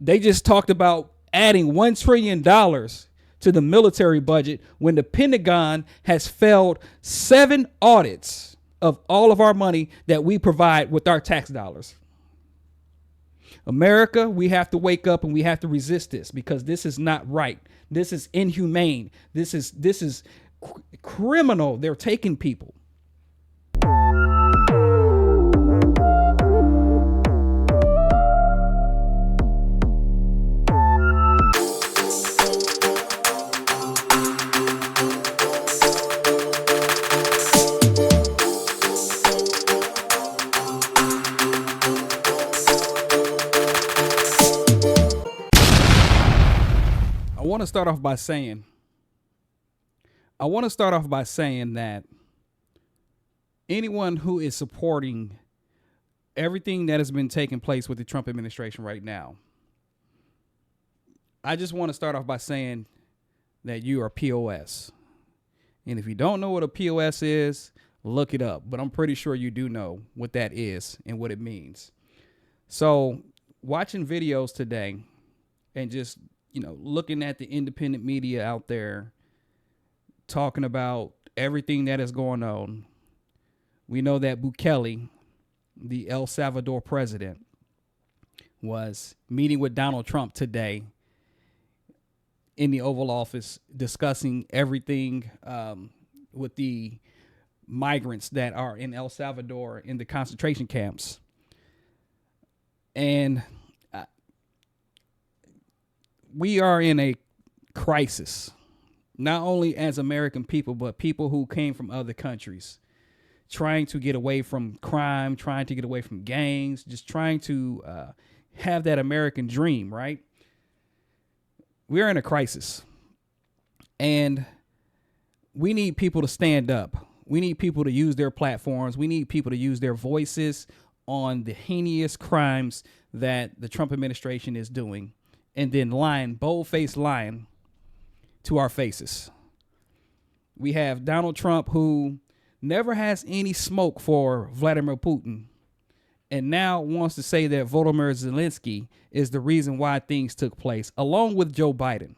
They just talked about adding $1 trillion to the military budget when the Pentagon has failed 7 audits of all of our money that we provide with our tax dollars. America, we have to wake up and we have to resist this, because this is not right. This is inhumane. This is criminal. They're taking people. I want to start off by saying that anyone who is supporting everything that has been taking place with the Trump administration right now, I just want to start off by saying that you are POS. And if you don't know what a POS is, look it up. But I'm pretty sure you do know what that is and what it means. So watching videos today and just, looking at the independent media out there talking about everything that is going on, we know that Bukele, the El Salvador president, was meeting with Donald Trump today in the Oval Office, discussing everything with the migrants that are in El Salvador in the concentration camps. And we are in a crisis, not only as American people, but people who came from other countries, trying to get away from crime, trying to get away from gangs, just trying to have that American dream, right? We're in a crisis, and we need people to stand up. We need people to use their platforms. We need people to use their voices on the heinous crimes that the Trump administration is doing, and then bold-faced lying to our faces. We have Donald Trump, who never has any smoke for Vladimir Putin, and now wants to say that Volodymyr Zelensky is the reason why things took place, along with Joe Biden.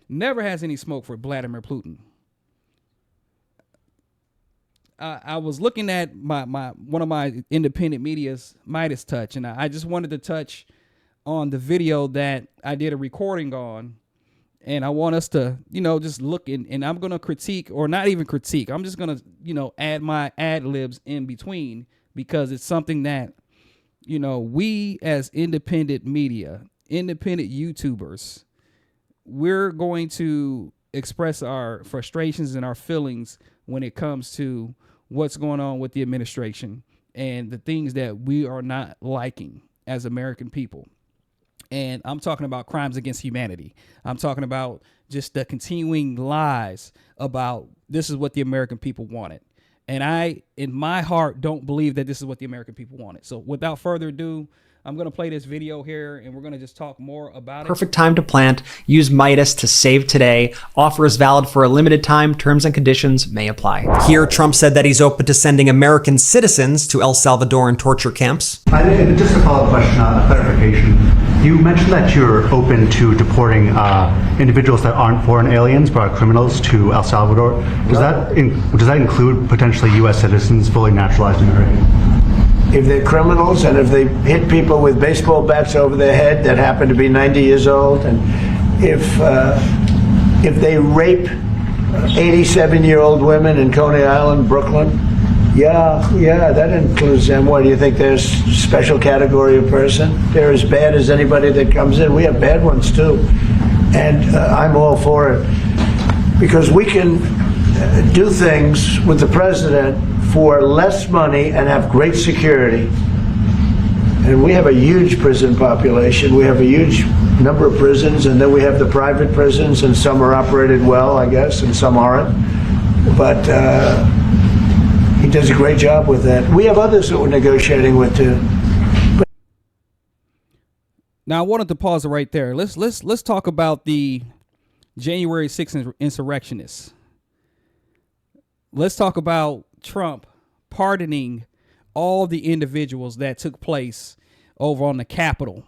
Never has any smoke for Vladimir Putin. I was looking at one of my independent media's Midas Touch, and I just wanted to touch on the video that I did a recording on, and I want us to, just look in, and I'm going to critique, or not even critique. I'm just going to, add my ad libs in between, because it's something that, we as independent media, independent YouTubers, we're going to express our frustrations and our feelings when it comes to what's going on with the administration and the things that we are not liking as American people. And I'm talking about crimes against humanity. I'm talking about just the continuing lies about this is what the American people wanted. And I, in my heart, don't believe that this is what the American people wanted. So without further ado, I'm going to play this video here, and we're going to just talk more about it. Perfect time to plant. Use Midas to save today. Offer is valid for a limited time. Terms and conditions may apply. Here, Trump said that he's open to sending American citizens to El Salvador and torture camps. Just a follow-up question, a clarification. You mentioned that you're open to deporting individuals that aren't foreign aliens but are criminals to El Salvador. Does that include potentially U.S. citizens, fully naturalized American? If they're criminals and if they hit people with baseball bats over their head that happen to be 90 years old, and if they rape 87-year-old women in Coney Island, Brooklyn, yeah, that includes them. What do you think? There's a special category of person? They're as bad as anybody that comes in. We have bad ones too, and I'm all for it, because we can do things with the president for less money and have great security. And we have a huge prison population. We have a huge number of prisons, and then we have the private prisons, and some are operated well, I guess, and some aren't. But he does a great job with that. We have others that we're negotiating with too. Now I wanted to pause it right there. Let's talk about the January 6th insurrectionists. Let's talk about Trump pardoning all the individuals that took place over on the Capitol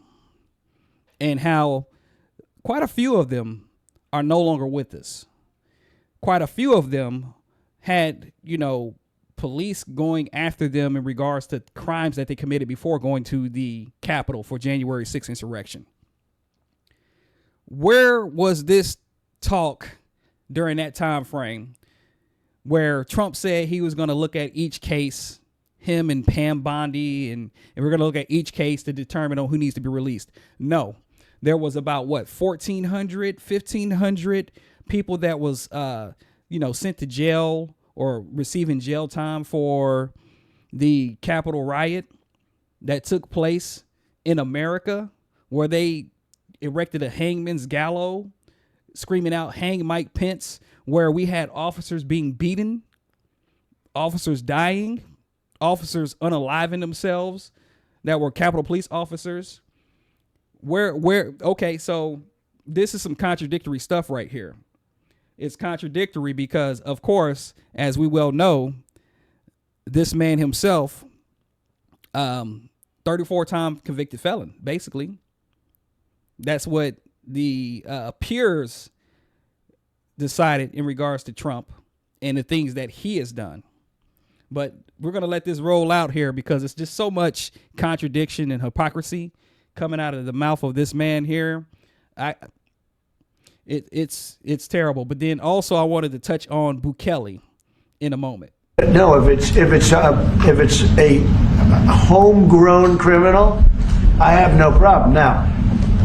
and how quite a few of them are no longer with us. Quite a few of them had, police going after them in regards to crimes that they committed before going to the Capitol for January 6th insurrection. Where was this talk during that time frame where Trump said he was going to look at each case, him and Pam Bondi, and we're going to look at each case to determine on who needs to be released? No, there was about 1,400, 1,500 people that was, sent to jail or receiving jail time for the Capitol riot that took place in America, where they erected a hangman's gallows, screaming out, "Hang Mike Pence," where we had officers being beaten, officers dying, officers unaliving themselves that were Capitol Police officers. Okay, so this is some contradictory stuff right here. It's contradictory because, of course, as we well know, this man himself, 34-time convicted felon, basically. That's what the peers decided in regards to Trump and the things that he has done. But we're going to let this roll out here because it's just so much contradiction and hypocrisy coming out of the mouth of this man here. It's terrible. But then also I wanted to touch on Bukele in a moment. No, if it's a homegrown criminal, I have no problem. Now,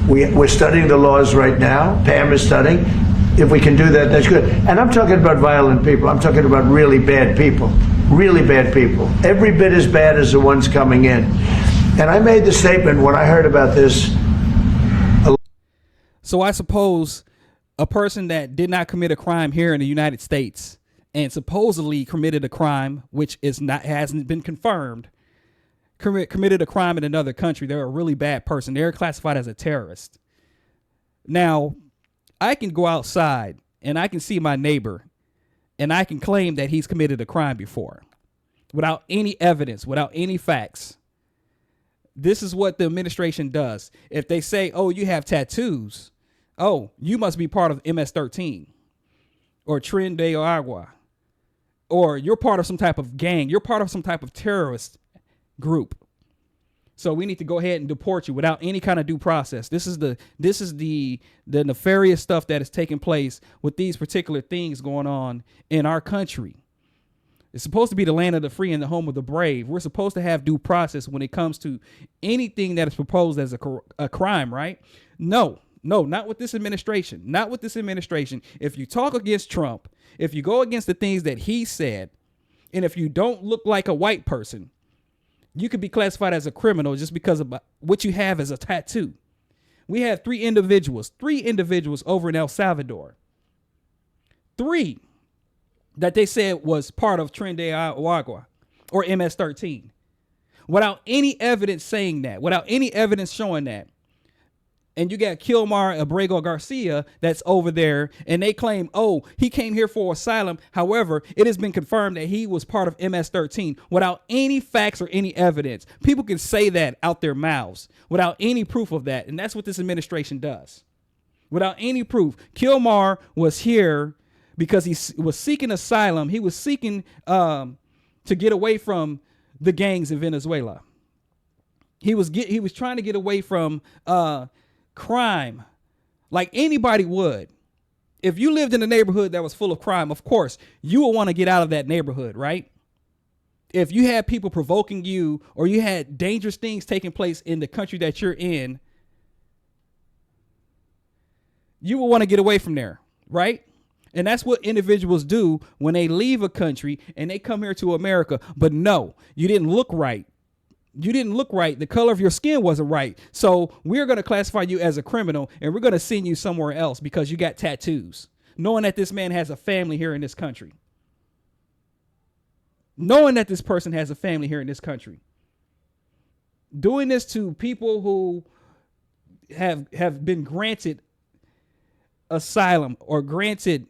we're studying the laws right now. Pam is studying. If we can do that, that's good. And I'm talking about violent people. I'm talking about really bad people. Really bad people. Every bit as bad as the ones coming in. And I made the statement when I heard about this. So I suppose a person that did not commit a crime here in the United States and supposedly committed a crime, which hasn't been confirmed, committed a crime in another country, they're a really bad person. They're classified as a terrorist. Now, I can go outside and I can see my neighbor and I can claim that he's committed a crime before without any evidence, without any facts. This is what the administration does. If they say, "Oh, you have tattoos," oh, you must be part of MS-13 or Tren de Agua, or you're part of some type of gang. You're part of some type of terrorist group. So we need to go ahead and deport you without any kind of due process. This is the nefarious stuff that is taking place with these particular things going on in our country. It's supposed to be the land of the free and the home of the brave. We're supposed to have due process when it comes to anything that is proposed as a crime, right? No, not with this administration. Not with this administration. If you talk against Trump, if you go against the things that he said, and if you don't look like a white person, you could be classified as a criminal just because of what you have as a tattoo. We have three individuals over in El Salvador. 3 that they said was part of Tren de Agua or MS-13 without any evidence saying that, without any evidence showing that. And you got Kilmar Abrego Garcia that's over there, and they claim, oh, he came here for asylum. However, it has been confirmed that he was part of MS-13 without any facts or any evidence. People can say that out their mouths without any proof of that, and that's what this administration does. Without any proof. Kilmar was here because he was seeking asylum. He was seeking to get away from the gangs in Venezuela. He was trying to get away from crime like anybody would. If you lived in a neighborhood that was full of crime, of course, you would want to get out of that neighborhood, right? If you had people provoking you or you had dangerous things taking place in the country that you're in, you would want to get away from there, right? And that's what individuals do when they leave a country and they come here to America. But no, you didn't look right. You didn't look right. The color of your skin wasn't right. So we're going to classify you as a criminal and we're going to send you somewhere else because you got tattoos, knowing that this man has a family here in this country. Knowing that this person has a family here in this country. Doing this to people who have been granted asylum or granted,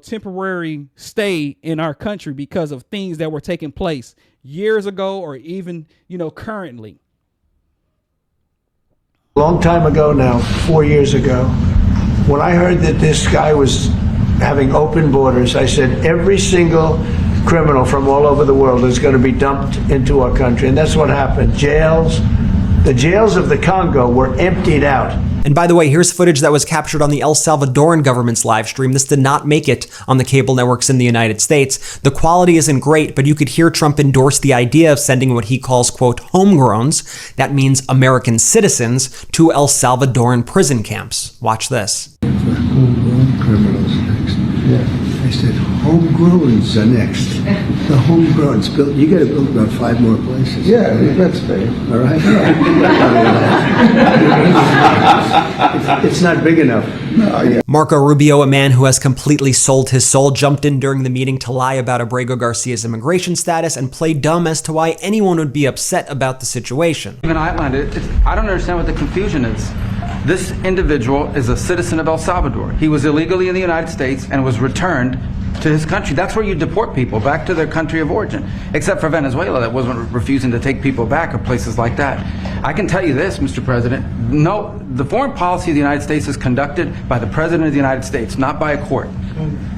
temporary stay in our country because of things that were taking place years ago or even, currently. A long time ago now, 4 years ago, when I heard that this guy was having open borders, I said every single criminal from all over the world is going to be dumped into our country. And that's what happened. The jails of the Congo were emptied out. And by the way, here's footage that was captured on the El Salvadoran government's live stream. This did not make it on the cable networks in the United States. The quality isn't great, but you could hear Trump endorse the idea of sending what he calls, quote, homegrowns, that means American citizens, to El Salvadoran prison camps. Watch this. Homegrown criminals next. Yeah. I said, homegrowns are next. The homegrowns built. You got to build about 5 more places. Yeah, that's fair. All right. It's not big enough. No, yeah. Marco Rubio, a man who has completely sold his soul, jumped in during the meeting to lie about Abrego Garcia's immigration status and play dumb as to why anyone would be upset about the situation. Even outlined it. I don't understand what the confusion is. This individual is a citizen of El Salvador. He was illegally in the United States and was returned to his country. That's where you deport people, back to their country of origin. Except for Venezuela, that wasn't refusing to take people back, or places like that. I can tell you this, Mr. President, no, the foreign policy of the United States is conducted by the President of the United States, not by a court.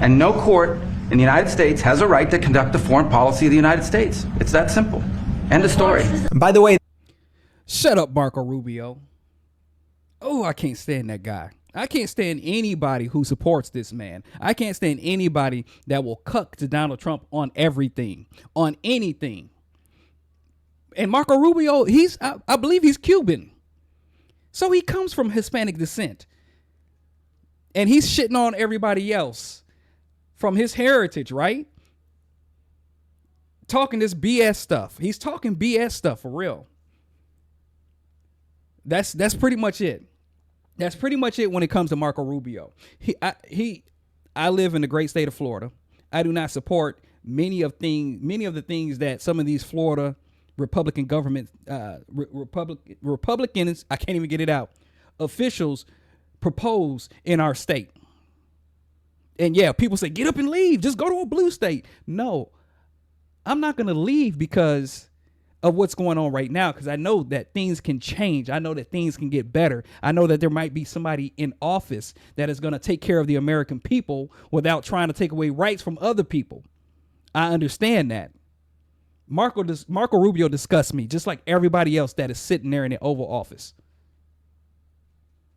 And no court in the United States has a right to conduct the foreign policy of the United States. It's that simple. End of story. And by the way, Shut up, Marco Rubio. Oh, I can't stand that guy. I can't stand anybody who supports this man. I can't stand anybody that will cuck to Donald Trump on everything, on anything. And Marco Rubio, I believe he's Cuban. So he comes from Hispanic descent. And he's shitting on everybody else from his heritage, right? Talking this BS stuff. He's talking BS stuff for real. That's pretty much it. That's pretty much it when it comes to Marco Rubio. I live in the great state of Florida. I do not support many of the things that some of these Florida Republican government Republicans, I can't even get it out, officials propose in our state. And yeah, people say, get up and leave. Just go to a blue state. No, I'm not going to leave because of what's going on right now, because I know that things can change. I know that things can get better. I know that there might be somebody in office that is going to take care of the American people without trying to take away rights from other people. I understand that. Marco Rubio disgusts me, just like everybody else that is sitting there in the Oval Office.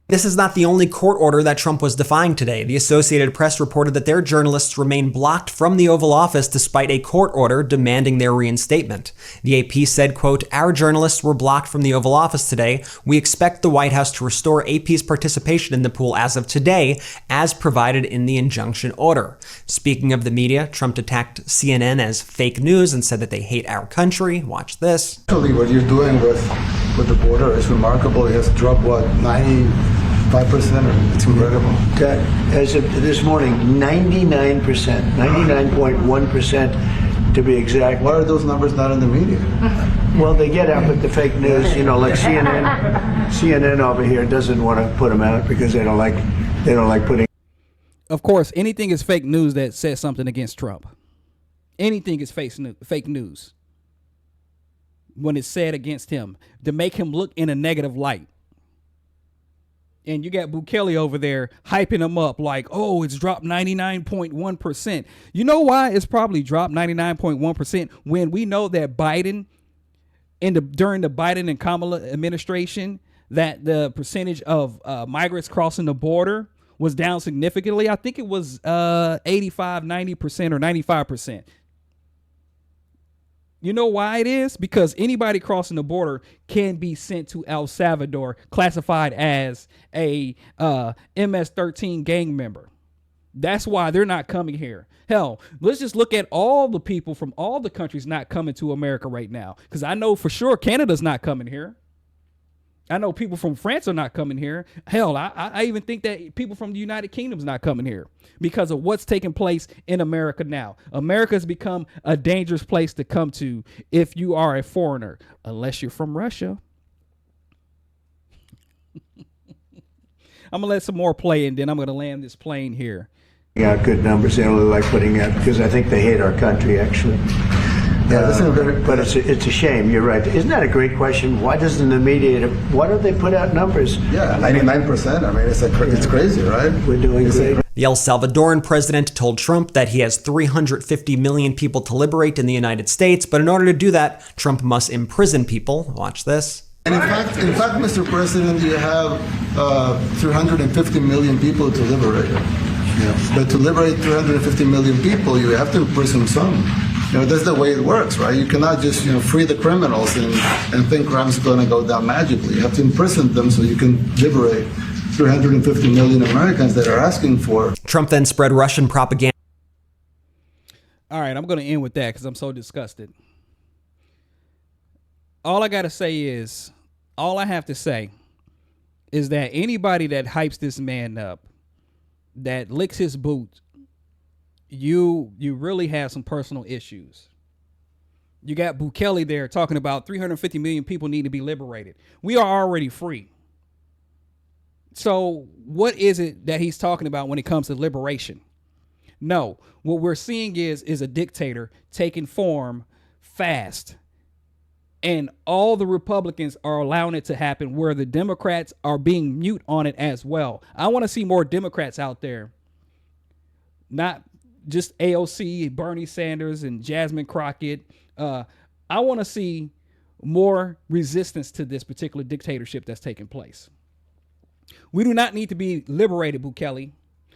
this is not the only court order that Trump was defying today. The Associated Press reported that their journalists remain blocked from the Oval Office despite a court order demanding their reinstatement. The AP said, quote, "Our journalists were blocked from the Oval Office today. We expect the White House to restore AP's participation in the pool as of today, as provided in the injunction order." Speaking of the media, Trump attacked CNN as fake news and said that they hate our country. Watch this. Actually, what you're doing with the border is remarkable. It has dropped, 95%? It's incredible. As of this morning, 99%, 99.1% to be exact. Why are those numbers not in the media? Well, they get out with the fake news, like CNN over here doesn't want to put them out because they don't like putting. Of course, anything is fake news that says something against Trump. Anything is fake news when it's said against him to make him look in a negative light. And you got Bukele over there hyping him up like, oh, it's dropped 99.1%. You know why it's probably dropped 99.1% when we know that Biden, during the Biden and Kamala administration, that the percentage of migrants crossing the border was down significantly. I think it was 85, 90% or 95%. You know why it is? Because anybody crossing the border can be sent to El Salvador, classified as a MS-13 gang member. That's why they're not coming here. Hell, let's just look at all the people from all the countries not coming to America right now. Because I know for sure Canada's not coming here. I know people from France are not coming here. Hell, I even think that people from the United Kingdom's not coming here because of what's taking place in America now. America's become a dangerous place to come to if you are a foreigner, unless you're from Russia. I'm going to let some more play, and then I'm going to land this plane here. Out good numbers. They only like putting out because I think they hate our country, actually. this is very, But it's a shame. You're right. Isn't that a great question? Why doesn't the media? Why don't they put out numbers? yeah, 99%. I mean, it's crazy, right? We're doing great. The El Salvadoran president told Trump that he has 350 million people to liberate in the United States, but in order to do that, Trump must imprison people. Watch this. And in fact, Mr. President, you have 350 million people to liberate. Yeah. But to liberate 350 million people, you have to imprison some. That's the way it works, right? You cannot just, free the criminals and think crime's going to go down magically. You have to imprison them so you can liberate 350 million Americans that are asking for. Trump then spread Russian propaganda. All right, I'm going to end with that because I'm so disgusted. All I have to say is that anybody that hypes this man up, that licks his boot, you really have some personal issues. You got Bukele there talking about 350 million people need to be liberated. We are already free. So what is it that he's talking about when it comes to liberation? No, what we're seeing is a dictator taking form fast. And all the Republicans are allowing it to happen, where the Democrats are being mute on it as well. I want to see more Democrats out there, not just AOC, Bernie Sanders, and Jasmine Crockett. I want to see more resistance to this particular dictatorship that's taking place. We do not need to be liberated, Bukele.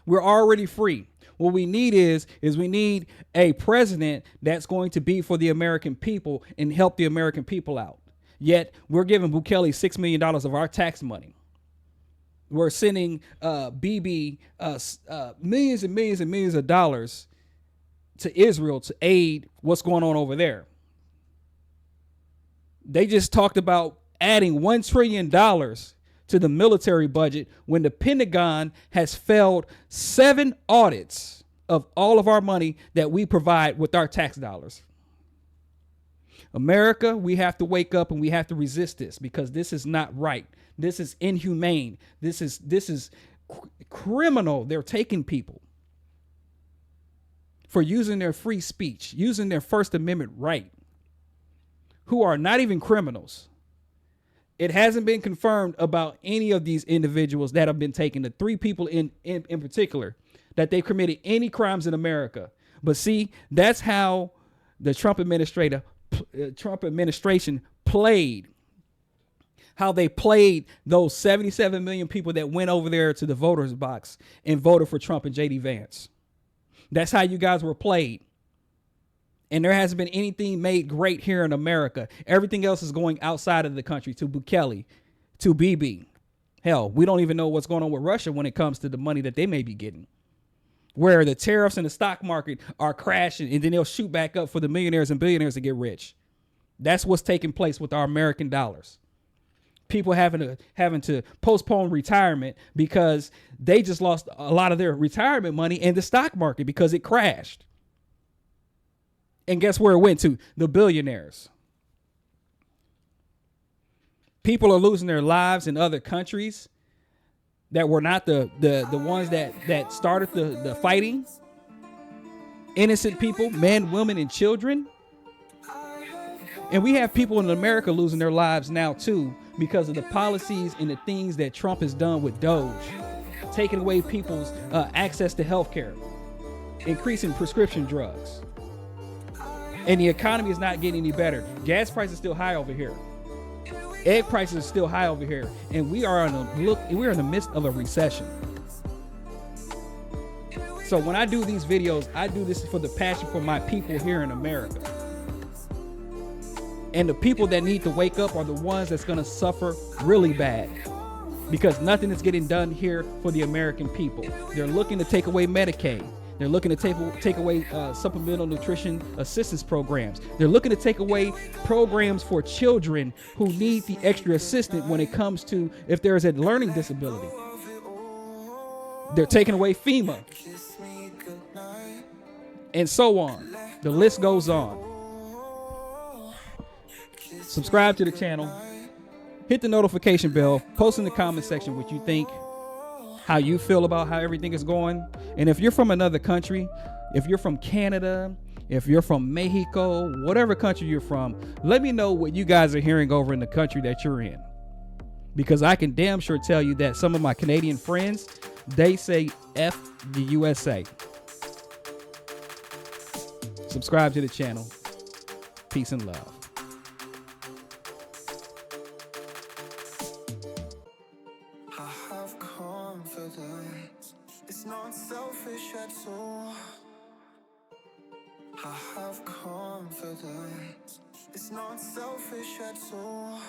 We're already free. What we need is we need a president that's going to be for the American people and help the American people out. Yet we're giving Bukele $6 million of our tax money. We're sending BB millions and millions and millions of dollars to Israel to aid what's going on over there. They just talked about adding $1 trillion to the military budget when the Pentagon has failed 7 audits of all of our money that we provide with our tax dollars. America, we have to wake up and we have to resist this, because this is not right. This is inhumane. This is criminal. They're taking people for using their free speech, using their First Amendment right, who are not even criminals. It hasn't been confirmed about any of these individuals that have been taken, the 3 people in particular, that they've committed any crimes in America. But see, that's how the Trump administration played, how they played those 77 million people that went over there to the voters box and voted for Trump and JD Vance. That's how you guys were played. And there hasn't been anything made great here in America. Everything else is going outside of the country, to Bukele, to BB. Hell, we don't even know what's going on with Russia when it comes to the money that they may be getting, where the tariffs in the stock market are crashing and then they'll shoot back up for the millionaires and billionaires to get rich. That's what's taking place with our American dollars. People having to postpone retirement because they just lost a lot of their retirement money in the stock market because it crashed. And guess where it went to? The billionaires. People are losing their lives in other countries that were not the ones that started the fighting. Innocent people, men, women, and children. And we have people in America losing their lives now too, because of the policies and the things that Trump has done with Doge, taking away people's access to health care, increasing prescription drugs. And the economy is not getting any better. Gas prices are still high over here. Egg prices are still high over here. And we're in the midst of a recession. So when I do these videos, I do this for the passion for my people here in America. And the people that need to wake up are the ones that's going to suffer really bad, because nothing is getting done here for the American people. They're looking to take away Medicaid. They're looking to take away supplemental nutrition assistance programs. They're looking to take away programs for children who need the extra assistance when it comes to if there is a learning disability. They're taking away FEMA. And so on. The list goes on. Subscribe to the channel. Hit the notification bell. Post in the comment section what you think, how you feel about how everything is going. And if you're from another country, if you're from Canada, If you're from Mexico, whatever country you're from, let me know what you guys are hearing over in the country that you're in. Because I can damn sure tell you that some of my Canadian friends, they say F the USA. Subscribe to the channel. Peace and love. I have confidence. It's not selfish at all. I have confidence. It's not selfish at all.